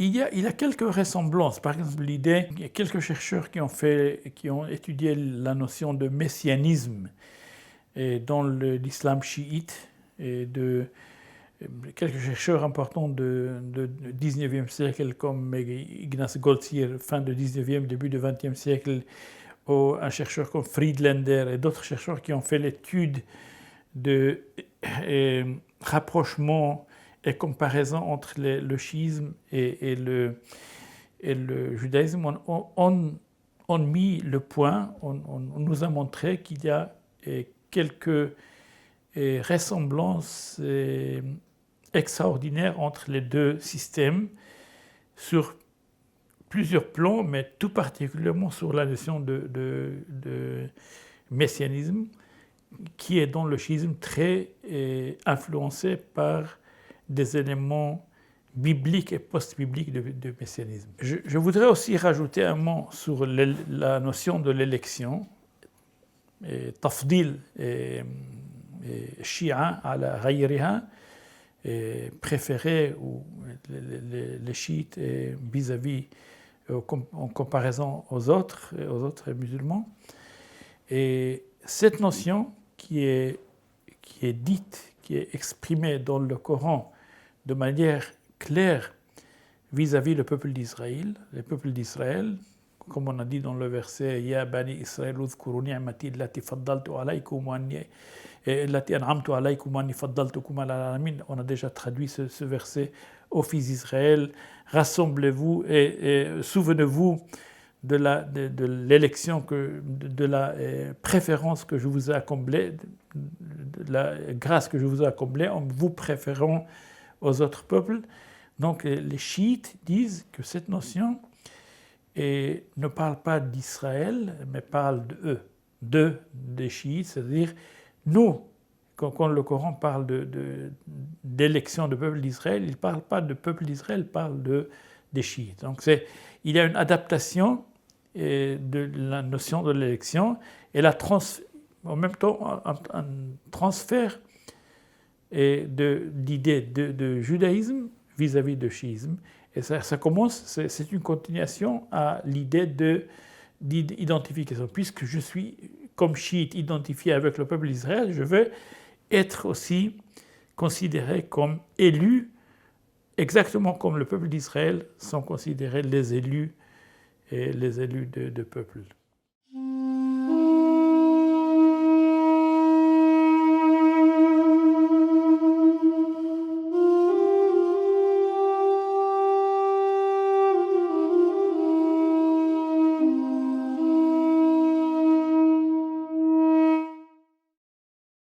Il y a quelques ressemblances. Par exemple, l'idée, il y a quelques chercheurs qui ont étudié la notion de messianisme dans l'islam chiite, et quelques chercheurs importants du 19e siècle comme Ignace Goldziher, fin du 19e, début du 20e siècle, ou un chercheur comme Friedlander et d'autres chercheurs qui ont fait l'étude de rapprochement et comparaison entre le chiisme et le judaïsme, on mis le point, on nous a montré qu'il y a quelques ressemblances extraordinaires entre les deux systèmes sur plusieurs plans, mais tout particulièrement sur la notion de messianisme, qui est dans le chiisme très influencé par des éléments bibliques et post-bibliques de messianisme. Je voudrais aussi rajouter un mot sur la notion de l'élection, tafdil shia ala ghayriha, préféré ou les chiites vis-à-vis en comparaison aux autres musulmans. Et cette notion qui est dite, qui est exprimée dans le Coran de manière claire vis-à-vis le peuple d'Israël, les peuples d'Israël, comme on a dit dans le verset Ya bani Israël uzkuru ni'mati allati faddaltu alaykum wa allati an'amtu alaykum wa anni faddaltukum ala alamin. On a déjà traduit ce verset aux fils d'Israël. Rassemblez-vous et souvenez-vous de l'élection, de la préférence que je vous ai accommodée, de la grâce que je vous ai accommodée en vous préférant aux autres peuples. Donc les chiites disent que cette notion ne parle pas d'Israël, mais parle des chiites, c'est-à-dire nous, quand le Coran parle d'élection du peuple d'Israël, il ne parle pas du peuple d'Israël, il parle des chiites. Donc il y a une adaptation de la notion de l'élection et en même temps un transfert de l'idée de judaïsme vis-à-vis de chiisme. Et ça commence, c'est une continuation à l'idée d'identification. Puisque je suis, comme chiite, identifié avec le peuple d'Israël, je veux être aussi considéré comme élu, exactement comme le peuple d'Israël sont considérés les élus de peuple.